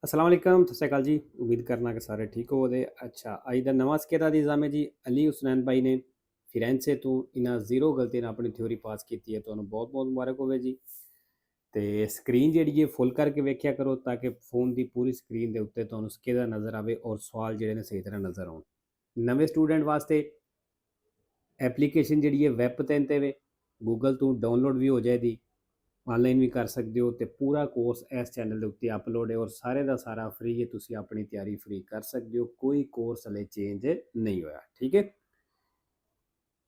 अस्सलाम वालेकुम सत श्री अकाल जी। उम्मीद करना कि सारे ठीक हो दे। अच्छा अज का नवा स्केता दी एग्जाम है जी। अली हुसनैन भाई ने फिरेंसे तो इन्हें जीरो गलती ने अपनी थ्योरी पास की है, तो बहुत बहुत मुबारक होवे जी। तो स्क्रीन जी है फुल करके वेख्या करो ताकि फोन की पूरी स्क्रीन के उत्ते तो स्केता नज़र आए और सवाल जोड़े ने सही तरह नज़र आए। नवे स्टूडेंट वास्ते एप्लीकेशन जी है वैब ते वे गूगल तो डाउनलोड भी हो जाएगी, ऑनलाइन भी कर सकते हो। तो पूरा कोर्स इस चैनल के उत्ते अपलोड है और सारे का सारा फ्री है। तुम अपनी तैयारी फ्री कर सकते हो, कोई कोर्स हले चेंज नहीं होया। ठीक है,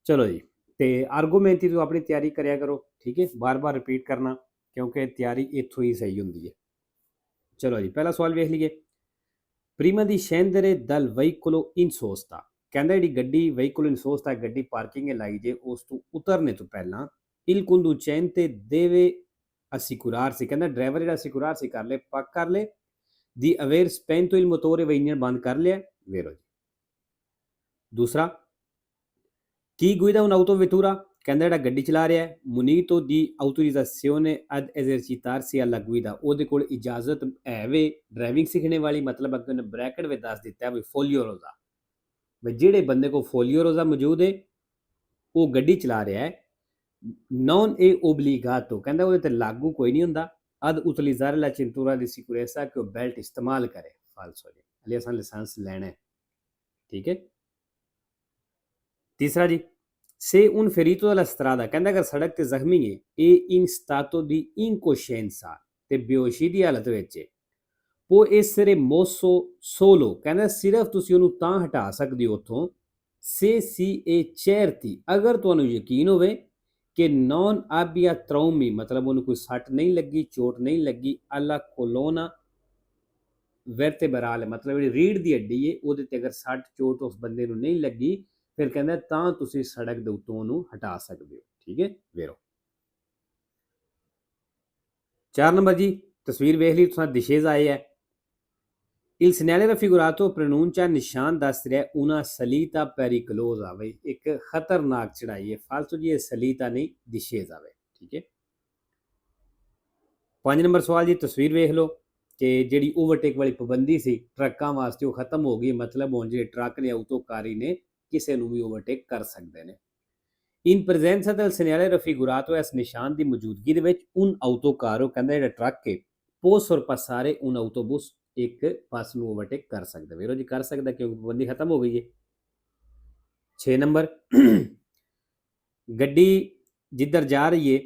चलो जी। तो आर्गूमेंट ही अपनी तैयारी कराया करो, ठीक है, बार बार रिपीट करना क्योंकि तैयारी इतों ही सही होंगी है। चलो जी, पहला सवाल वेख लीए। प्रीमा दी शैंदरे दल वहीकुलो इनसोस्ता, कहता जी गड्डी वहीकुलो इनसोस्ता गड्डी पार्किंग लाई जे, उस तो उतरने तो पहला इल conducente deve assicurarsi, कहता ड्राइवर जो assicurarsi कर ले, पक कर ले, di aver spento il motore व इंजन बंद कर लिया, वेरो जी। दूसरा, chi guida un'autovettura, कहता जो गड्डी चला रहा है, munito di autorizzazione ad esercitarsi alla guida, ਉਹਦੇ ਕੋਲ इजाजत है वे ड्राइविंग सीखने वाली, मतलब अगर उन्हें ब्रैकेट में दस दिता है भी फोलियो रोजा, भाई जेड़े बंदे को फोलियो रोजा मौजूद है वो गड्डी चला रहा है, नॉन ए ओबलीगातो, कहता वो लागू कोई नहीं होंदा, अद उतलिजार ला चिंतूरा दी सिक्योरेसा कि बेल्ट इस्तेमाल करे, फालसो जी, अली असन लाइसेंस लेना है। ठीक है, तीसरा जी, से उन फेरीतो della strada, कहता अगर सड़क ते जख्मी है ए इन stato di incoscienza ते बेहोशी ਦੀ ਹਾਲਤ ਵਿੱਚ ਹੈ, può essere mosso solo, कहता सिर्फ ਤੁਸੀਂ ਉਹਨੂੰ ਤਾਂ ਹਟਾ ਸਕਦੇ ਹੋ ਉੱਥੋਂ se si è certi, अगर ਤੁਹਾਨੂੰ ਯਕੀਨ ਹੋਵੇ कि non abbia traumi, मतलब ਉਹਨੂੰ ਕੋਈ ਸੱਟ ਨਹੀਂ ਲੱਗੀ, ਚੋਟ ਨਹੀਂ ਲੱਗੀ, alla colonna vertebrale, मतलब ਜਿਹੜੀ ਰੀੜ ਦੀ ਹੱਡੀ ਹੈ ਉਹਦੇ ਤੇ ਅਗਰ ਸੱਟ ਚੋਟ ਉਸ ਬੰਦੇ ਨੂੰ ਨਹੀਂ ਲੱਗੀ, ਫਿਰ ਕਹਿੰਦਾ ਤਾਂ ਤੁਸੀਂ ਸੜਕ ਦੇ ਉੱਤੋਂ ਉਹਨੂੰ ਹਟਾ ਸਕਦੇ ਹੋ। ਠੀਕ ਹੈ, ਵੇਰੋ। 4 ਨੰਬਰ ਜੀ, ਤਸਵੀਰ ਵੇਖ ਲਈ ਤੁਸੀਂ, ਦਿਸ਼ੇਜ਼ ਆਏ ਹੈ। Il segnale raffigurato pronuncia निशान दस रहा है una salita pericolosa, भाई एक खतरनाक चढ़ाई है, फालतू जी सलीता नहीं दिशेज आवे। ठीक है, 5 नंबर सवाल जी, तस्वीर वेख लो कि जी ओवरटेक वाली पाबंदी सी ट्रकों वास्ते वो खत्म हो गई, मतलब हुण जे ट्रक ने आउटोकारी ने किसी को भी ओवरटेक कर सकते हैं। इन presenza del segnale raffigurato, इस निशान की मौजूदगी दे विच un autocarro, कहंदा जिहड़ा ट्रक है può sorpassare un autobus, एक बस ਨੂੰ ओवरटेक कर सकता है। वीरो जी कर सकता क्योंकि पाबंदी खत्म हो गई है। 6 नंबर, गड्डी जिधर जा रही है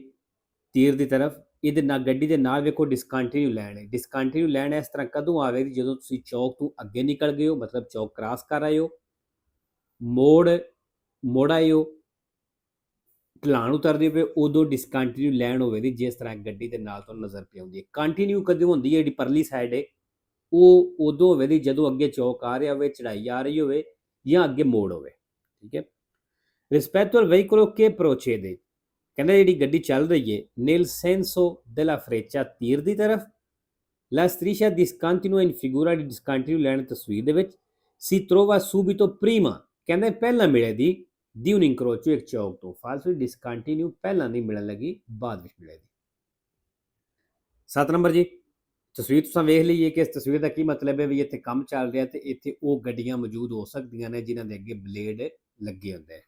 तीर की तरफ, ਇਹਦੇ ਨਾਲ ਗੱਡੀ ਦੇ ਨਾਲ ਵੇਖੋ ਡਿਸਕੰਟੀਨਿਊ ਲੈਣ ਹੈ। ਡਿਸਕੰਟੀਨਿਊ ਲੈਣ ਇਸ ਤਰ੍ਹਾਂ ਕਦੋਂ ਆਵੇਗੀ, ਜਦੋਂ ਤੁਸੀਂ ਚੌਕ ਤੋਂ ਅੱਗੇ ਨਿਕਲ ਗਏ ਹੋ, ਮਤਲਬ ਚੌਕ ਕ੍ਰਾਸ ਕਰ ਆਏ ਹੋ, ਮੋੜ ਆਏ ਹੋ, ਢਲਾਣ ਉਤਰਦੇ ਪਏ, ਉਦੋਂ ਡਿਸਕੰਟੀਨਿਊ ਲੈਣ ਹੋਵੇਗੀ, ਜਿਸ ਤਰ੍ਹਾਂ ਗੱਡੀ ਦੇ ਨਾਲ ਤੁਹਾਨੂੰ ਨਜ਼ਰ ਪਈ ਆਉਂਦੀ ਹੈ। ਕੰਟੀਨਿਊ ਕਦੋਂ ਹੁੰਦੀ ਹੈ, ਜਿਹੜੀ ਪਰਲੀ ਸਾਈਡ ਹੈ ਉਹ ਉਦੋਂ ਹੋਵੇਗੀ ਜਦੋਂ ਅੱਗੇ ਚੌਕ ਆ ਰਿਹਾ ਹੋਵੇ, ਚੜਾਈ ਆ ਰਹੀ ਹੋਵੇ ਜਾਂ ਅੱਗੇ ਮੋੜ ਹੋਵੇ। ਠੀਕ ਹੈ, respect al veicolo che procede, कहना जी गड्डी चल रही है nel senso della freccia, तीर की तरफ, la striscia discontinua in figura di discontinue लैन तस्वीर दे विच si trova subito prima, कहना पहला मिले di un incrocio, एक चौक तो, फालतू डिसकंटिन्यू पहला नहीं मिलने लगी, बाद में मिलेगी। 7 नंबर जी, तस्वीर तुसां वेख लीए कि इस तस्वीर का की मतलब है भी इत्थे काम चल रहा है तो इत्थे वो गड्डियां मौजूद हो सकदियां ने जिन्हां दे अगे ब्लेड लगे होंदे हैं।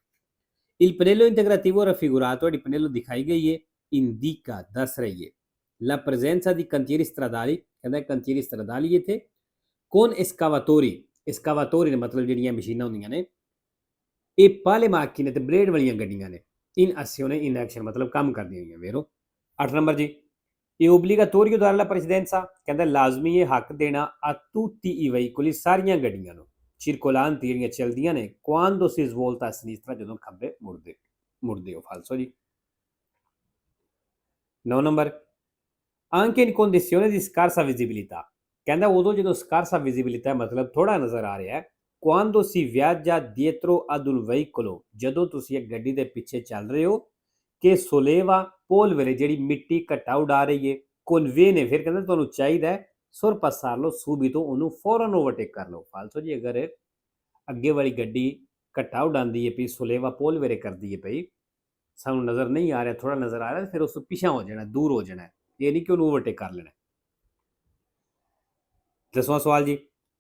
Il pannello integrativo raffigurato, di pannello दिखाई गई है, indica दस रही है la presenza di cantieri stradali, कहता है cantieri stradali ये थे, con escavatori, escavatori ने मतलब ਜਿਹੜੀਆਂ ਮਸ਼ੀਨਾਂ ਹੁੰਦੀਆਂ ਨੇ, ਇਹ pale macchine ਤੇ ਬਲੇਡ ਵਾਲੀਆਂ ਗੱਡੀਆਂ ਨੇ, in azione in action, मतलब ਕੰਮ ਕਰਦੀਆਂ ਹੋਈਆਂ। ਵੇਰੋ 8 ਨੰਬਰ ਜੀ, ਇਹ obbligatorio dare la precedenza, ਕਹਿੰਦਾ ਲਾਜ਼ਮੀ ਹੈ ਹੱਕ ਦੇਣਾ a tutti i veicoli, ਸਾਰੀਆਂ ਗੱਡੀਆਂ ਨੂੰ, circolanti ਜਿਹੜੀਆਂ ਚੱਲਦੀਆਂ ਨੇ, quando si svolta a sinistra, ਜਦੋਂ ਖੱਬੇ ਮੁੜਦੇ ਹੋ, ਫਾਲਸੋ ਜੀ। 9 number, anche in condizione di scarsa visibilità, ਕਹਿੰਦਾ ਉਦੋਂ ਜਦੋਂ scarsa visibilità मतलब ਥੋੜਾ ਨਜ਼ਰ ਆ ਰਿਹਾ ਹੈ, quando si viaggia dietro ad un veicolo, ਜਦੋਂ ਤੁਸੀਂ ਇੱਕ ਗੱਡੀ ਦੇ ਪਿੱਛੇ ਚੱਲ ਰਹੇ ਹੋ, ਕਿ solleva polvere, ਜਿਹੜੀ ਮਿੱਟੀ ਘਟਾ ਉਡਾ ਰਹੀ ਹੈ, conviene, ਫਿਰ ਕਹਿੰਦਾ ਤੁਹਾਨੂੰ ਚਾਹੀਦਾ ਹੈ sorpassarlo subito, ਉਹਨੂੰ ਫੌਰਨ ਓਵਰਟੇਕ ਕਰ ਲਓ। ਫਾਲਸੋ ਜੀ, ਅਗਰ ਅੱਗੇ ਵਾਲੀ ਗੱਡੀ ਘਟਾ ਉਡਾਉਂਦੀ ਹੈ ਪਈ, solleva polvere ਕਰਦੀ ਹੈ ਪਈ, ਸਾਨੂੰ ਨਜ਼ਰ ਨਹੀਂ ਆ ਰਿਹਾ, ਥੋੜਾ ਨਜ਼ਰ ਆ ਰਿਹਾ, ਫਿਰ ਉਸ ਤੋਂ ਪਿਛਾ ਹੋ ਜਾਣਾ, ਦੂਰ ਹੋ ਜਾਣਾ, ਇਹ ਨਹੀਂ ਕਿ ਉਹਨੂੰ ਓਵਰਟੇਕ ਕਰ ਲੈਣਾ। 10ਵਾਂ ਸਵਾਲ ਜੀ,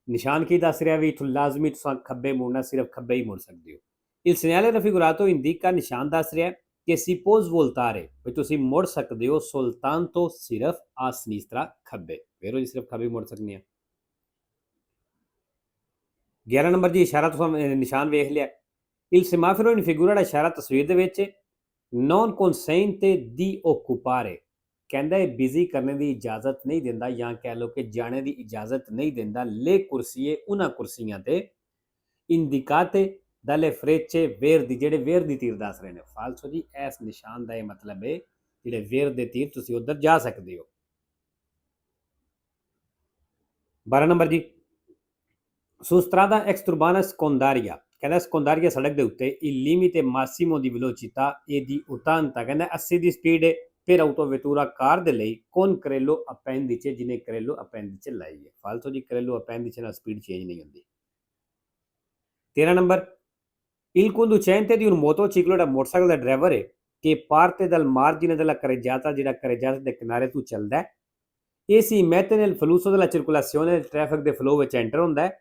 ਨਿਸ਼ਾਨ ਕੀ ਦੱਸ ਰਿਹਾ ਵੀ ਇੱਥੋਂ ਲਾਜ਼ਮੀ ਤੁਸੀਂ ਖੱਬੇ ਮੁੜਨਾ, ਸਿਰਫ ਖੱਬੇ ਹੀ ਮੁੜ ਸਕਦੇ ਹੋ। Il segnale raffigurato indica ਨਿਸ਼ਾਨ ਦੱਸ ਰਿਹਾ ਕਿ si può svoltare ਵੀ ਤੁਸੀਂ ਮੁੜ ਸਕਦੇ ਹੋ soltanto ਸਿਰਫ a sinistra ਖੱਬੇ, ਵੇਰੋ ਜੀ ਸਿਰਫ ਖੱਬੇ ਮੁੜ ਸਕਦੇ ਆ। 11 ਨੰਬਰ ਜੀ, ਇਸ਼ਾਰਾ ਤੁਸੀਂ ਨਿਸ਼ਾਨ ਵੇਖ ਲਿਆ। Il semaforo in figura ਦਾ ਇਸ਼ਾਰਾ ਤਸਵੀਰ ਦੇ ਵਿੱਚ non consente di occupare, ਕਹਿੰਦਾ ਇਹ ਬਿਜ਼ੀ ਕਰਨ ਦੀ ਇਜਾਜ਼ਤ ਨਹੀਂ ਦਿੰਦਾ, ਜਾਂ ਕਹਿ ਲਓ ਕਿ ਜਾਣੇ ਦੀ ਇਜਾਜ਼ਤ ਨਹੀਂ ਦਿੰਦਾ ਲੈ ਕੁਰਸੀਏ ਉਹਨਾਂ ਕੁਰਸੀਆਂ ਤੇ indicate dalle frecce verdi, ਜਿਹੜੇ ਵੇਰ ਦੀ ਤੀਰ ਦੱਸ ਰਹੇ ਨੇ। ਫਾਲਸੋ ਜੀ, ਇਸ ਨਿਸ਼ਾਨ ਦਾ ਇਹ ਮਤਲਬ ਹੈ ਜਿਹੜੇ ਵੇਰ ਦੇ ਤੀਰ ਤੁਸੀਂ ਉੱਧਰ ਜਾ ਸਕਦੇ ਹੋ। 12 ਨੰਬਰ ਜੀ, su strada exturbana secondaria, ਕਹਿੰਦਾ secondaria ਸੜਕ ਦੇ ਉੱਤੇ il limite massimo di velocità e di 80, ਕਹਿੰਦਾ 80 ਦੀ ਸਪੀਡ ਹੈ per autovettura ਕਾਰ ਦੇ ਲਈ con carello appendice, ਜਿਹਨੇ carello appendice ਲਾਈ ਹੈ। ਫਾਲਤੂ ਜੀ carello appendice ਨਾਲ ਸਪੀਡ ਚੇਂਜ ਨਹੀਂ ਹੁੰਦੀ। 13 number, il conducente di un motociclo, ਜਿਹੜਾ ਮੋਟਰਸਾਈਕਲ ਦਾ ਡਰਾਈਵਰ ਹੈ che parte dal margine della carreggiata, ਜਿਹੜਾ carreggiata ਦੇ ਕਿਨਾਰੇ ਤੋਂ ਚੱਲਦਾ ਹੈ, e si mette nel flusso della circolazione, traffic ਦੇ ਫਲੋ ਵਿੱਚ ਐਂਟਰ ਹੁੰਦਾ ਹੈ,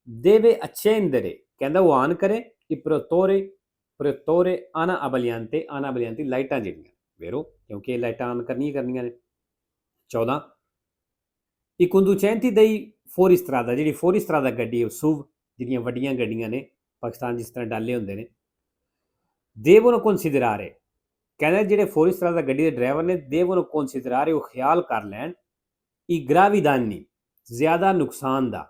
deve accendere, ਕਹਿੰਦਾ ਉਹ ਆਨ ਕਰੇ i proiettore ana abbagliante ਲਾਈਟਾਂ ਜਿਹੜੀਆਂ ਵੇਰੋ, ਕਿਉਂਕਿ ਇਹ ਲਾਈਟਾਂ ਆਨ ਕਰਨੀਆਂ ਨੇ। 14, i conducenti dei fuoristrada, ਜਿਹੜੀ fuoristrada ਗੱਡੀ ਹੈ SUV, ਜਿਹੜੀਆਂ ਵੱਡੀਆਂ ਗੱਡੀਆਂ ਨੇ ਪਾਕਿਸਤਾਨ ਜਿਸ ਤਰ੍ਹਾਂ ਡਾਲੇ ਹੁੰਦੇ ਨੇ, devono considerare, ਕਹਿੰਦਾ ਜਿਹੜੇ fuoristrada ਗੱਡੀ ਦੇ ਡਰਾਈਵਰ ਨੇ devono considerare, ਉਹ ਖਿਆਲ ਕਰ ਲੈਣ i gravi danni, ਜ਼ਿਆਦਾ ਨੁਕਸਾਨ ਦਾ,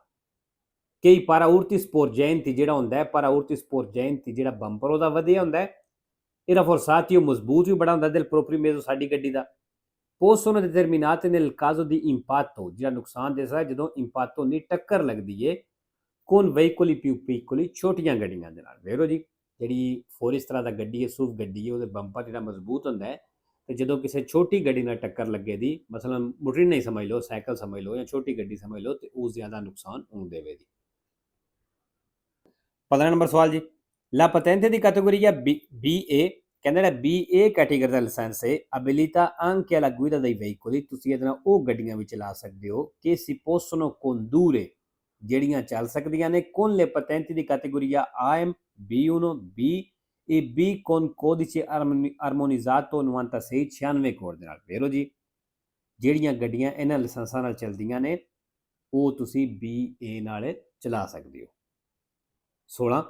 ਕਈ paraurti sporgenti, ਜਿਹੜਾ ਹੁੰਦਾ ਹੈ paraurti sporgenti, ਜਿਹੜਾ ਬੰਪਰ ਉਹਦਾ ਵਧੀਆ ਹੁੰਦਾ ਹੈ, ਇਹ rafforzati, ਉਹ ਮਜ਼ਬੂਤ ਵੀ ਬੜਾ ਹੁੰਦਾ del proprio mezzo, ਸਾਡੀ ਗੱਡੀ ਦਾ, possono determinate nel caso di impatto, ਜਿਹੜਾ ਨੁਕਸਾਨ ਦੇ ਸਕਦਾ ਜਦੋਂ impatto ਹੁੰਦੀ, ਟੱਕਰ ਲੱਗਦੀ ਹੈ con veicoli più piccoli, ਛੋਟੀਆਂ ਗੱਡੀਆਂ ਦੇ ਨਾਲ। ਵੇਖੋ ਜੀ, ਜਿਹੜੀ fuoristrada ਦਾ ਗੱਡੀ ਹੈ SUV ਗੱਡੀ ਹੈ, ਉਹਦੇ ਬੰਪਰ ਜਿਹੜਾ ਮਜ਼ਬੂਤ ਹੁੰਦਾ ਹੈ, ਤੇ ਜਦੋਂ ਕਿਸੇ ਛੋਟੀ ਗੱਡੀ ਨਾਲ ਟੱਕਰ ਲੱਗੇ ਦੀ, ਮਸਲਨ ਮੋਟਰ ਨਹੀਂ ਸਮਝ ਲਓ, ਸਾਈਕਲ ਸਮਝ ਲਓ ਜਾਂ ਛੋਟੀ ਗੱਡੀ ਸਮਝ ਲਓ, ਤੇ ਉਹ ਜ਼ਿਆਦਾ ਨੁਕਸਾਨ ਹੋਣ ਦੇਵੇਗੀ। 15 ਨੰਬਰ ਸਵਾਲ ਜੀ, ਲਾ patente ਦੀ categoria BA, ਕਹਿੰਦਾ ਜਿਹੜਾ BA ਕੈਟੇਗਰੀ ਦਾ ਲਾਇਸੈਂਸ ਹੈ abilita anche alla guida dei veicoli, ਤੁਸੀਂ ਇਹਦੇ ਨਾਲ ਉਹ ਗੱਡੀਆਂ ਵੀ ਚਲਾ ਸਕਦੇ ਹੋ ਕਿ si possono condurre, ਜਿਹੜੀਆਂ ਚੱਲ ਸਕਦੀਆਂ ਨੇ con le patenti di categoria AM, B1, B e B con codice armonizzato 9696 code ਦੇ ਨਾਲ। ਵੇਰੋ ਜੀ, ਜਿਹੜੀਆਂ ਗੱਡੀਆਂ ਇਹਨਾਂ ਲਾਇਸੈਂਸਾਂ ਨਾਲ ਚੱਲਦੀਆਂ ਨੇ ਉਹ ਤੁਸੀਂ BA ਨਾਲ ਚਲਾ ਸਕਦੇ ਹੋ। 16,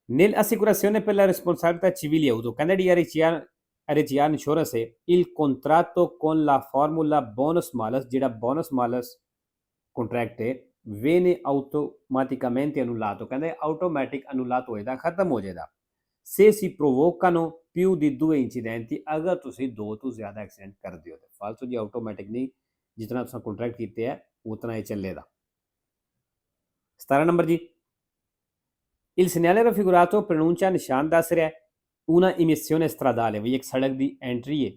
nell'assicurazione per la responsabilità civile auto, ਕਹਿੰਦਾ RCR insurance ਹੈ il contratto con la formula bonus malus, ਜਿਹੜਾ bonus malus contract ਹੈ viene automaticamente annullato, ਕਹਿੰਦੇ automatic annullato ਹੋਏਗਾ, ਖਤਮ ਹੋ ਜਾਏਗਾ se si provocano più di 2 incidenti, ਅਗਰ ਤੁਸੀਂ 2 ਤੋਂ ਜ਼ਿਆਦਾ ਐਕਸੀਡੈਂਟ ਕਰਦੇ ਹੋ। ਫਾਲਤੂ ਜੀ ਆਟੋਮੈਟਿਕ ਨਹੀਂ, ਜਿਤਨਾ ਤੁਸੀਂ ਕੰਟਰੈਕਟ ਕੀਤੇ ਹੈ ਉਤਨਾ ਹੀ ਚੱਲੇਗਾ। 17 ਨੰਬਰ ਜੀ, il segnale raffigurato pronuncia, ਨਿਸ਼ਾਨ ਦੱਸ ਰਿਹਾ una emissione stradale, ਵੀ ਇੱਕ ਸੜਕ ਦੀ ਐਂਟਰੀ ਹੈ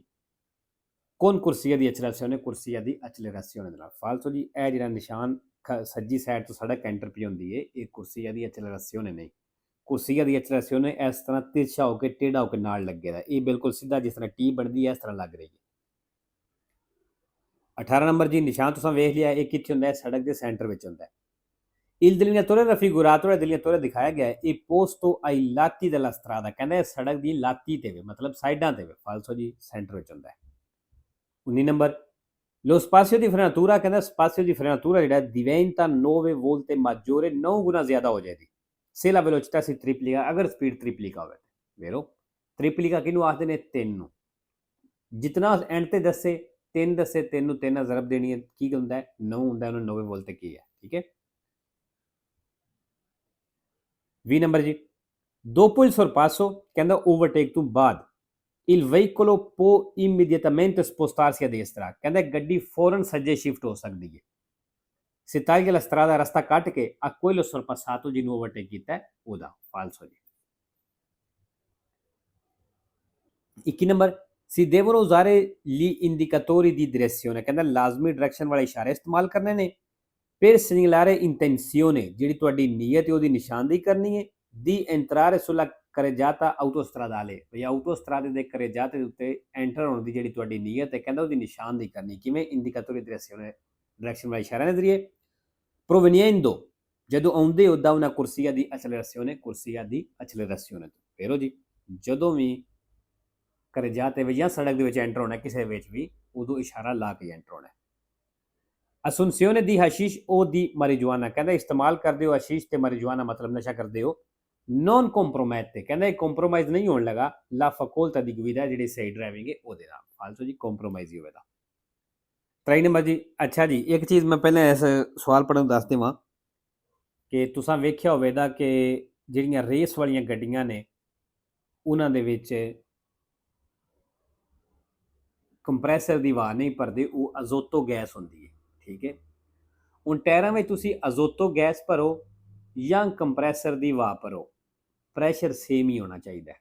con corsia di accelerazione, corsia di accelerazione ਦੇ ਨਾਲ। ਫਾਲਤੂ ਜੀ ਇਹ ਜਿਹੜਾ ਨਿਸ਼ਾਨ ਸੱਜੀ ਸਾਈਡ ਤੋਂ ਸੜਕ ਐਂਟਰ ਪਈ ਹੁੰਦੀ ਹੈ, ਇਹ corsia di accelerazione ਨਹੀਂ, corsia di accelerazione ਇਸ ਤਰ੍ਹਾਂ ਤਿਰਛਾ ਹੋ ਕੇ ਟੇਢਾ ਹੋ ਕੇ ਨਾਲ ਲੱਗੇਗਾ, ਇਹ ਬਿਲਕੁਲ ਸਿੱਧਾ ਜਿਸ ਤਰ੍ਹਾਂ ਟੀ ਬਣਦੀ ਹੈ ਇਸ ਤਰ੍ਹਾਂ ਲੱਗ ਰਹੀ ਹੈ। 18 ਨੰਬਰ ਜੀ, ਨਿਸ਼ਾਨ ਤੁਸੀਂ ਵੇਖ ਲਿਆ, ਇਹ ਕਿੱਥੇ ਹੁੰਦਾ ਹੈ, ਸੜਕ ਦੇ ਸੈਂਟਰ ਵਿੱਚ ਹੁੰਦਾ ਹੈ। il delineatore raffigurato, ਜਿਹੜਾ delineatore ਦਿਖਾਇਆ ਗਿਆ ਹੈ ਇਹ posto ai lati della strada, ਕਹਿੰਦਾ ਇਹ ਸੜਕ ਦੀ ਲਾਤੀ ਤੇ ਵੇ, ਮਤਲਬ ਸਾਈਡਾਂ ਤੇ ਵੇ, ਫਾਲਸੋ ਜੀ ਸੈਂਟਰ ਵਿੱਚ ਹੁੰਦਾ ਹੈ। 19 number, lo spazio di frenatura, ਕਹਿੰਦਾ spazio di frenatura ਜਿਹੜਾ diventa 9 volte maggiore, 9 ਗੁਣਾ ਜ਼ਿਆਦਾ ਹੋ ਜਾਏਗੀ se la velocità si triplica, ਅਗਰ ਸਪੀਡ ਤ੍ਰਿਪਲਿਕਾ ਹੋਵੇ। ਵੇਰੋ ਤ੍ਰਿਪਲਿਕਾ ਕਿਹਨੂੰ ਆਖਦੇ ਨੇ, 3 ਨੂੰ, ਜਿਤਨਾ ਐਂਡ ਤੇ ਦੱਸੇ 3 ਦੱਸੇ, 3 ਨੂੰ 3 ਨਾਲ ਜ਼ਰਬ ਦੇਣੀ ਹੈ, ਕੀ ਹੁੰਦਾ ਹੈ 9 ਹੁੰਦਾ, ਉਹਨੂੰ 9 ਵੋਲਟ ਤੇ ਕੀ ਹੈ, ਠੀਕ ਹੈ। 20 ਨੰਬਰ ਜੀ, dopo il sorpasso, ਕਹਿੰਦਾ ਓਵਰਟੇਕ ਤੋਂ ਬਾਅਦ il veicolo può immediatamente spostarsi a destra, ਕਹਿੰਦਾ ਗੱਡੀ ਫੌਰਨ ਸੱਜੇ ਸ਼ਿਫਟ ਹੋ ਸਕਦੀ ਹੈ se taglia la strada, ਰਸਤਾ ਕੱਟ ਕੇ a quello sorpassato, ਜਿਹਨੂੰ ਓਵਰਟੇਕ ਕੀਤਾ ਉਹਦਾ। ਫਾਲਸੋ ਜੀ। 21 number, si devono usare gli indicatori di direzione, ਕਹਿੰਦਾ ਲਾਜ਼ਮੀ ਡਾਇਰੈਕਸ਼ਨ ਵਾਲੇ ਇਸ਼ਾਰੇ ਇਸਤੇਮਾਲ ਕਰਨੇ ਨੇ per segnalare intenzione, ਜਿਹੜੀ ਤੁਹਾਡੀ ਨੀਅਤ ਹੈ ਉਹਦੀ ਨਿਸ਼ਾਨਦੇਹੀ ਕਰਨੀ ਹੈ di entrare sulla carreggiata autostradale, ਭਈ ਆਟੋਸਟਰਾਦੇ ਦੇ carreggiate ਦੇ ਉੱਤੇ ਐਂਟਰ ਹੋਣ ਦੀ ਜਿਹੜੀ ਤੁਹਾਡੀ ਨੀਅਤ ਹੈ, ਕਹਿੰਦਾ ਉਹਦੀ ਨਿਸ਼ਾਨਦੇਹੀ ਕਰਨੀ। ਕਿਵੇਂ, indicatori di direzione ਡਾਇਰੈਕਸ਼ਨ ਵਾਲਾ ਇਸ਼ਾਰਾ ਦੇ ਜ਼ਰੀਏ। ਪ੍ਰੋਵੈਨੀਐਂਡੋ ਜਦੋਂ ਆਉਂਦੇ ਹੋ ਦਾ una corsia di accelerazione, corsia di accelerazione ਤੋਂ। ਫੇਰੋ ਜੀ ਜਦੋਂ ਵੀ ਘਰੇ ਜਾ ਤੇ ਵੀ ਜਾਂ ਸੜਕ ਦੇ ਵਿੱਚ ਐਂਟਰ ਹੋਣਾ ਕਿਸੇ ਵਿੱਚ ਵੀ ਉਦੋਂ ਇਸ਼ਾਰਾ ਲਾ ਕੇ ਐਂਟਰ ਹੋਣਾ। ਅਸੁੰਸੀਓਨੇ ਦੀ ਹਸ਼ੀਸ਼ ਉਹ ਦੀ marijuana ਕਹਿੰਦਾ ਇਸਤੇਮਾਲ ਕਰਦੇ ਹੋ ਹਸ਼ੀਸ਼ ਤੇ marijuana ਮਤਲਬ ਨਸ਼ਾ ਕਰਦੇ ਹੋ। non compromette ਕਹਿੰਦਾ ਇਹ ਕੰਪਰੋਮਾਈਜ਼ ਨਹੀਂ ਹੋਣ ਲੱਗਾ la facoltà di guida ਜਿਹੜੀ ਸਹੀ ਡਰਾਈਵਿੰਗ ਹੈ ਉਹਦੇ ਨਾਲ। ਫਾਲਤੂ ਜੀ ਕੰਪਰੋਮਾਈਜ਼ ਹੀ ਹੋਵੇਗਾ। 23 ਨੰਬਰ ਜੀ। ਅੱਛਾ ਜੀ ਇੱਕ ਚੀਜ਼ ਮੈਂ ਪਹਿਲਾਂ ਇਸ ਸਵਾਲ ਪੜ੍ਹਨ ਨੂੰ ਦੱਸ ਦੇਵਾਂ ਕਿ ਤੁਸੀਂ ਵੇਖਿਆ ਹੋਵੇਗਾ ਕਿ ਜਿਹੜੀਆਂ ਰੇਸ ਵਾਲੀਆਂ ਗੱਡੀਆਂ ਨੇ ਉਹਨਾਂ ਦੇ ਵਿੱਚ ਕੰਪਰੈਸਰ ਦੀ ਹਵਾ ਨਹੀਂ ਭਰਦੇ, ਉਹ ਅਜ਼ੋਤੋ ਗੈਸ ਹੁੰਦੀ ਹੈ। ਠੀਕ ਹੈ, ਹੁਣ ਟਾਇਰਾਂ ਵਿੱਚ ਤੁਸੀਂ ਅਜ਼ੋਤੋ ਗੈਸ ਭਰੋ ਜਾਂ ਕੰਪਰੈਸਰ ਦੀ ਹਵਾ ਭਰੋ, ਪ੍ਰੈਸ਼ਰ ਸੇਮ ਹੀ ਹੋਣਾ ਚਾਹੀਦਾ।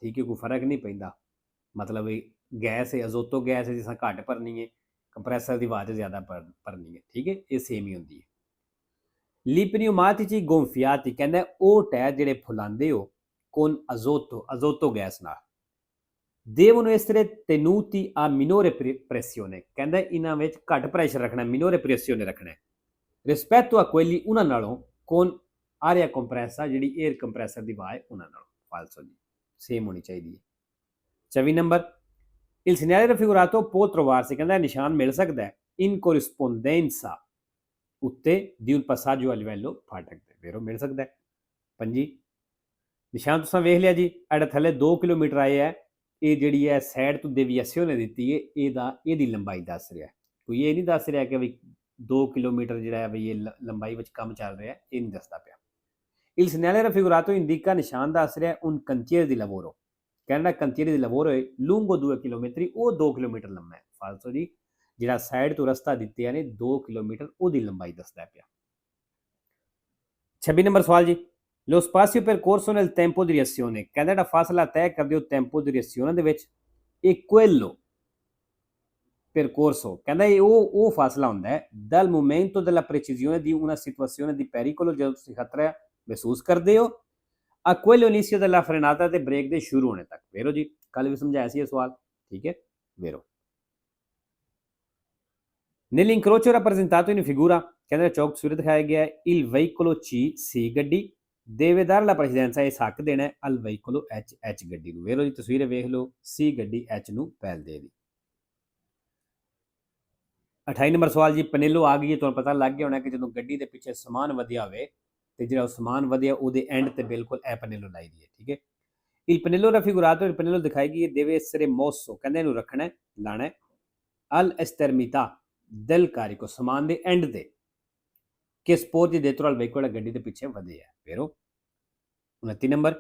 ਠੀਕ ਹੈ, ਕੋਈ ਫਰਕ ਨਹੀਂ ਪੈਂਦਾ। ਮਤਲਬ ਗੈਸ ਹੈ ਅਜ਼ੋਤੋ ਗੈਸ ਹੈ ਜਿਸ ਤਰ੍ਹਾਂ ਘੱਟ ਭਰਨੀ ਹੈ, ਕੰਪਰੈਸਰ ਦੀ ਹਵਾ 'ਚ ਜ਼ਿਆਦਾ ਭਰਨੀ ਹੈ। ਠੀਕ ਹੈ, ਇਹ ਸੇਮ ਹੀ ਹੁੰਦੀ ਹੈ। Li pneumatici gonfiati ਕਹਿੰਦਾ ਉਹ ਟਾਇਰ ਜਿਹੜੇ ਫੁਲਾਉਂਦੇ ਹੋ con azoto ਗੈਸ ਨਾਲ devono essere tenuti a minore pressione ਕਹਿੰਦਾ ਇਹਨਾਂ ਵਿੱਚ ਘੱਟ ਪ੍ਰੈਸ਼ਰ ਰੱਖਣਾ, minore pressione ਰੱਖਣਾ rispetto a quelli ਉਹਨਾਂ ਨਾਲੋਂ con aria compressa ਜਿਹੜੀ 에ਅਰ ਕੰਪਰੈਸਰ ਦੀ ਹਵਾ ਹੈ ਉਹਨਾਂ ਨਾਲੋਂ। ਫਾਲਸੋ ਜੀ ਸੇਮ ਹੋਣੀ ਚਾਹੀਦੀ ਹੈ। 24 number il segnale raffigurato può trovarsi ਕਹਿੰਦਾ ਨਿਸ਼ਾਨ ਮਿਲ ਸਕਦਾ ਹੈ in corrispondenza ਉੱਤੇ ਦੀ un passaggio a livello ਫਾਟਕ ਤੇ। ਫੇਰੋ ਮਿਲ ਸਕਦਾ ਹੈ। 25 ਨਿਸ਼ਾਨ ਤੁਸੀਂ ਵੇਖ ਲਿਆ ਜੀ। ਇਹਦਾ ਥੱਲੇ 2 ਕਿਲੋਮੀਟਰ ਆਏ ਹੈ, ਇਹ ਜਿਹੜੀ ਹੈ ਸਾਈਡ ਤੋਂ ਡੇਵੀਏਸ਼ਨ ਦਿੱਤੀ ਹੈ, ਇਹਦੀ ਲੰਬਾਈ ਦੱਸ ਰਿਹਾ। ਕੋਈ ਇਹ ਨਹੀਂ ਦੱਸ ਰਿਹਾ ਕਿ ਵੀ 2 ਕਿਲੋਮੀਟਰ ਜਿਹੜਾ ਹੈ ਵੀ ਇਹ ਲੰਬਾਈ ਵਿੱਚ ਕੰਮ ਚੱਲ ਰਿਹਾ, ਇਹ ਨਹੀਂ ਦੱਸਦਾ ਪਿਆ। il segnale raffigurato indica ਨਿਸ਼ਾਨ ਦੱਸ ਰਿਹਾ un cantiere di lavoro ਕਹਿੰਦਾ cantiere di lavoro ਹੈ lungo 2 ਕਿਲੋਮੀਟਰ, ਉਹ 2 ਕਿਲੋਮੀਟਰ ਲੰਮਾ ਹੈ। ਫਾਲਤੂ ਜੀ ਜਿਹੜਾ ਸਾਈਡ ਤੋਂ ਰਸਤਾ ਦਿੱਤੇ ਨੇ 2 ਕਿਲੋਮੀਟਰ ਉਹਦੀ ਲੰਬਾਈ ਦੱਸਦਾ ਪਿਆ। 26 ਨੰਬਰ ਸਵਾਲ ਜੀ। lo spazio percorso nel tempo di reazione ਕਹਿੰਦਾ ਜਿਹੜਾ ਫਾਸਲਾ ਤੈਅ ਕਰਦੇ ਹੋ tempo di reazione ਦੇ ਵਿੱਚ ਇਹ quello percorso ਕਹਿੰਦਾ ਇਹ ਉਹ ਫਾਸਲਾ ਹੁੰਦਾ ਹੈ dal momento della precisione di una situazione di pericolo ਜਦੋਂ ਤੁਸੀਂ ਖਤਰਾ ਮਹਿਸੂਸ ਕਰਦੇ ਹੋ a quello inizio della frenata ਤੇ ਬ੍ਰੇਕ ਦੇ ਸ਼ੁਰੂ ਹੋਣੇ ਤੱਕ। ਵੇਰੋ ਜੀ ਕੱਲ ਵੀ ਸਮਝਾਇਆ ਸੀ ਇਹ ਸਵਾਲ। ਠੀਕ ਹੈ, ਵੇਰੋ nell'incrocio rappresentato in figura ਕਹਿੰਦਾ ਚੌਕ ਸੂਰਤ ਦਿਖਾਇਆ ਗਿਆ il veicolo C ਗੱਡੀ deve dare la precedenza ਇਸ ਹੱਕ ਦੇਣਾ al veicolo H ਗੱਡੀ ਨੂੰ। ਵੇਰੋ ਜੀ ਤਸਵੀਰ ਵੇਖ ਲਓ, C ਗੱਡੀ H ਨੂੰ ਪਹਿਲ ਦੇਗੀ। 28 ਨੰਬਰ ਸਵਾਲ ਜੀ। ਪਨੇਲੋ ਆ ਗਈ ਹੈ, ਤੁਹਾਨੂੰ ਪਤਾ ਲੱਗ ਗਿਆ ਹੋਣਾ ਕਿ ਜਦੋਂ ਗੱਡੀ ਦੇ ਪਿੱਛੇ ਸਮਾਨ ਵਧਿਆ ਹੋਵੇ ਤੇ ਜਿਹੜਾ ਸਮਾਨ ਵਧਿਆ ਉਹਦੇ ਐਂਡ ਤੇ ਬਿਲਕੁਲ ਇਹ ਪਨੇਲੋ ਲਾਈ ਦੀ ਹੈ। ਠੀਕ ਹੈ, il pannello raffigurato, il pannello ਦਿਖਾਈ ਗਈ deve essere mosso ਕਹਿੰਦੇ ਇਹਨੂੰ ਰੱਖਣਾ ਲਾਣਾ al estremità del carico ਸਮਾਨ ਦੇ ਐਂਡ ਤੇ ਕਿ ਸਪੋਰਟ ਦੀ dietro al veicolo ਗੱਡੀ ਦੇ ਪਿੱਛੇ ਵਧੇ ਹੈ। ਵੇਰੋ 29 number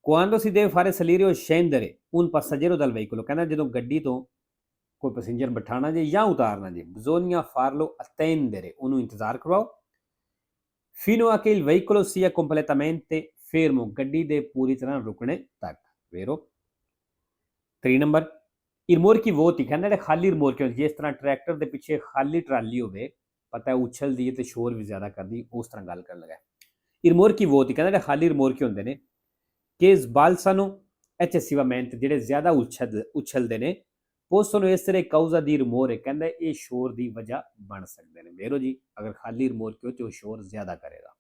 quando si deve fare salire o scendere un passeggero dal veicolo ਕਹਿੰਦਾ ਜਦੋਂ ਗੱਡੀ ਤੋਂ ਕੋਈ ਪੈਸੇਂਜਰ ਬਿਠਾਣਾ ਜੇ ਜਾਂ ਉਤਾਰਨਾ ਜੇ bisogna farlo attendere ਉਹਨੂੰ ਇੰਤਜ਼ਾਰ ਕਰਵਾਓ fino a che il veicolo sia completamente fermo ਗੱਡੀ ਦੇ ਪੂਰੀ ਤਰ੍ਹਾਂ ਰੁਕਣੇ ਤੱਕ। ਵੇਰੋ 3 ਨੰਬਰ il rimorchi vuoti ਕਹਿੰਦਾ ਜਿਹੜੇ ਖਾਲੀ ਰਿਮੋਰਕੀ ਹੁੰਦੇ ਜਿਸ ਤਰ੍ਹਾਂ ਟਰੈਕਟਰ ਦੇ ਪਿੱਛੇ ਖਾਲੀ ਟਰਾਲੀ ਹੋਵੇ, ਪਤਾ ਉਛਲਦੀ ਹੈ ਤੇ ਸ਼ੋਰ ਵੀ ਜ਼ਿਆਦਾ ਕਰਦੀ, ਉਸ ਤਰ੍ਹਾਂ ਗੱਲ ਕਰਨ ਲੱਗਾ। il rimorchi vuoti ਕਹਿੰਦਾ ਜਿਹੜੇ ਖਾਲੀ ਰਿਮੋਰਕੀ ਹੁੰਦੇ ਨੇ che sbalzano eccessivamente ਜਿਹੜੇ ਜ਼ਿਆਦਾ ਉਛਲਦੇ ਨੇ possono essere causa di rumore ਕਹਿੰਦਾ ਇਹ ਸ਼ੋਰ ਦੀ ਵਜ੍ਹਾ ਬਣ ਸਕਦੇ ਨੇ। ਵੇਰੋ ਜੀ ਅਗਰ ਖਾਲੀ ਰਿਮੋਰਕੀ ਹੋ ਤੇ ਉਹ ਸ਼ੋਰ ਜ਼ਿਆਦਾ ਕਰੇਗਾ।